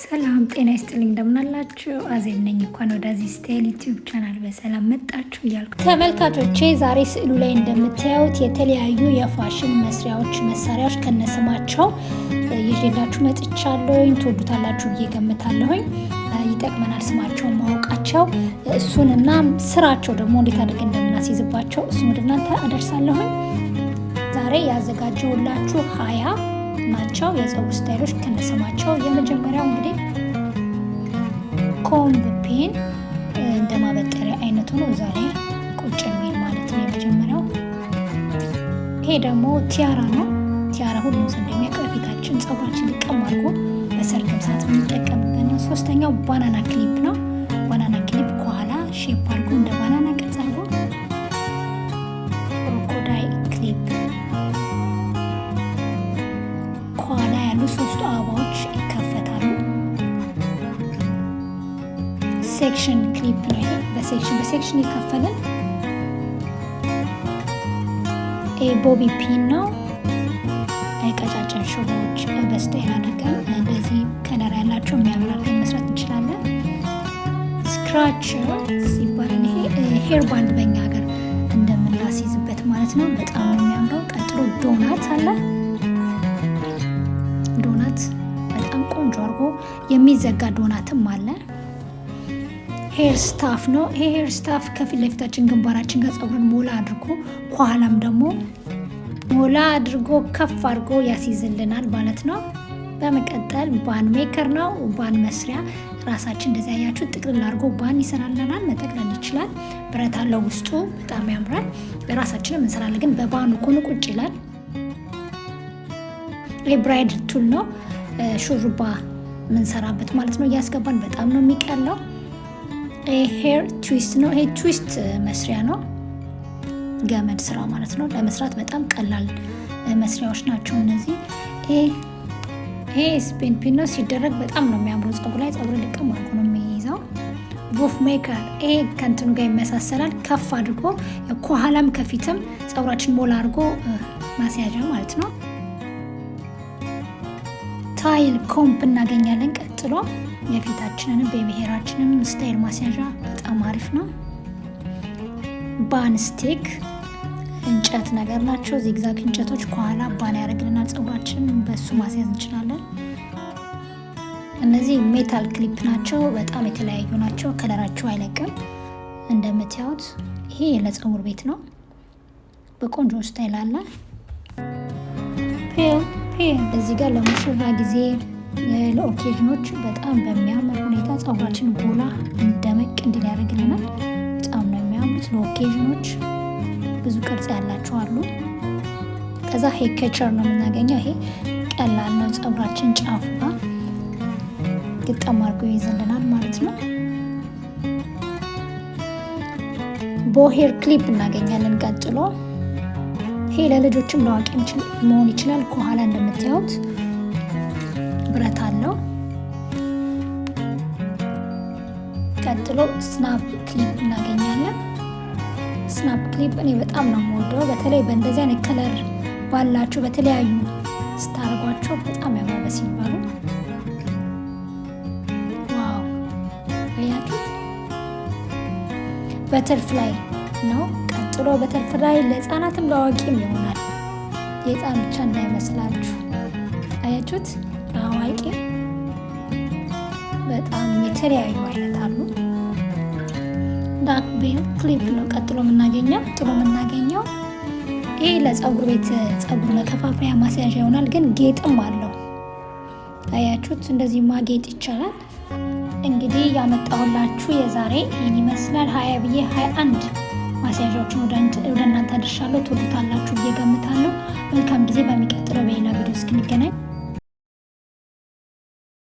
ሰላም ጤና ይስጥልኝ እንደምናላችሁ አዜብ ነኝ። እንኳን ወደዚህ ስታይል ዩቲዩብ ቻናል በሰላም መጣችሁ እያልኩ ተመልካቾቼ ዛሬ ስዕሉ ላይ እንደምታዩት የተለያዩ የፋሽን መስሪያዎች መሳሪያዎች ከነስማቸው ይዤላችሁ መጥቻለሁኝ። ትወዱታላችሁ ብዬ ገምታለሁኝ። ይጠቅመናል ስማቸውን ማወቃቸው እሱንና ስራቸው ደግሞ እንዴት አድርገን እንደምናስይዝባቸው እሱን ወደ እናንተ አደርሳለሁኝ። ዛሬ ያዘጋጀሁላችሁ 20 ናቸው የፀጉር ስታይሎች ከነስማቸው። የመጀመሪያው እንግዲህ ኮምብ ፔን እንደማበጠሪያ አይነቱ ነው። ዛሬ ቁጭ የሚል ማለት ነው የመጀመሪያው። ይሄ ደግሞ ቲያራ ነው። ቲያራ ሁሉም ሰው እንደሚያውቀው ፊታችን ፀጉራችን ሊቀም አድርጎ በሰርግም ሰዓት የምንጠቀምበት ነው። ሶስተኛው ባናና ክሊፕ ነው። ባናና ክሊፕ ከኋላ ሼፕ አድርጎ እንደ ባናና ቅርጽ አድርጎ ክሮኮዳይል ክሊፕ ከኋላ ያሉ ሶስቱ አበባዎች ይከፈታሉ። ሴክሽን ክሊፕ ነው። ይሄ በሴክሽን ይከፈላል። ቦቢ ፒን ነው። ቀጫጭን ሽቦዎች በስታይል አድርገን እንደዚህ ከለር ያላቸው የሚያምር አድርገን መስራት እንችላለን። ስክራች ሲባል ይሄ ሄር ባንድ በእኛ ሀገር እንደምናስይዝበት ማለት ነው። በጣም የሚያምረው። ቀጥሎ ዶናት አለ። ዶናት በጣም ቆንጆ አድርጎ የሚዘጋ ዶናትም አለ። ሄር ስታፍ ነው። ይሄ ሄር ስታፍ ከፊት ለፊታችን ግንባራችን ጋር ፀጉርን ሞላ አድርጎ ከኋላም ደግሞ ሞላ አድርጎ ከፍ አድርጎ ያስይዝልናል ማለት ነው። በመቀጠል ባን ሜከር ነው። ባን መስሪያ ራሳችን እንደዚህ ያያችሁ ጥቅልል አድርጎ ባን ይሰራልናል። መጠቅለል ይችላል። ብረት አለው ውስጡ በጣም ያምራል። ለራሳችንም እንሰራለን፣ ግን በባኑ ኮኑ ቁጭ ይላል። ይሄ ብራይድ ቱል ነው። ሹሩባ የምንሰራበት ማለት ነው። እያስገባን በጣም ነው የሚቀለው። ሄር ትዊስት ነው። ይሄ ትዊስት መስሪያ ነው። ገመድ ስራ ማለት ነው። ለመስራት በጣም ቀላል መስሪያዎች ናቸው እነዚህ። ይሄ ስፒን ፒን ነው። ሲደረግ በጣም ነው የሚያምሩ። ፀጉር ላይ ፀጉር ልቅም አድርጎ ነው የሚይዘው። ቡፍ ሜከር ይሄ ከእንትኑ ጋር ይመሳሰላል። ከፍ አድርጎ ከኋላም ከፊትም ፀጉራችን ሞላ አድርጎ ማስያዣ ማለት ነው። ታይል ኮምፕ እናገኛለን። ቀጥሎ የፊታችንንም በብሔራችንም ስታይል ማስያዣ በጣም አሪፍ ነው። ባን ስቲክ እንጨት ነገር ናቸው። ዚግዛግ እንጨቶች ከኋላ ባን ያደርግልናል። ፀጉራችንን በሱ ማስያዝ እንችላለን። እነዚህ ሜታል ክሊፕ ናቸው። በጣም የተለያዩ ናቸው። ከለራቸው አይለቅም እንደምታዩት። ይሄ ለፀጉር ቤት ነው። በቆንጆ ስታይል አለ። እዚህ ጋር ለሙሽራ ጊዜ ለኦኬዥኖች በጣም በሚያምር ሁኔታ ፀጉራችን ጎላ እንደመቅ እንዲል ያደርግልናል። በጣም ነው የሚያምሩት። ለኦኬዥኖች ብዙ ቅርጽ ያላቸው አሉ። ከዛ ሄር ከቸር ነው የምናገኘው። ይሄ ቀላል ነው። ፀጉራችን ጫፉ ጋር ግጥም አድርጎ ይይዝልናል ማለት ነው። ቦሄር ክሊፕ እናገኛለን። ቀጥሎ ይሄ ለልጆችም ለአዋቂ መሆን ይችላል። ከኋላ እንደምታዩት ብረት አለው። ቀጥሎ ስናፕ ክሊፕ እናገኛለን። ስናፕ ክሊፕ እኔ በጣም ነው የምወደው። በተለይ በእንደዚህ አይነት ከለር ባላቸው በተለያዩ ስታርጓቸው በጣም ያምራል። ሲባሉ ዋው አያችሁት። በተርፍላይ ነው። ቀጥሎ በተርፍላይ ለህፃናትም ለአዋቂም ይሆናል። የህፃን ብቻ እንዳይመስላችሁ። አያችሁት። ለአዋቂ በጣም የተለያዩ አይነት አሉ። ዳርክ ቤል ክሊፕ ነው። ቀጥሎ የምናገኘው ይሄ ለፀጉር ቤት ፀጉር መከፋፈያ ማስያዣ ይሆናል፣ ግን ጌጥም አለው። አያችሁት። እንደዚህ ማጌጥ ይቻላል። እንግዲህ ያመጣሁላችሁ የዛሬ ይህን ይመስላል። 20 ብዬ 21 ማስያዣዎችን ወደ እናንተ አድርሻለሁ። ትወዱታላችሁ ብዬ ገምታለሁ። መልካም ጊዜ። በሚቀጥለው በሌላ ቪዲዮ እስክንገናኝ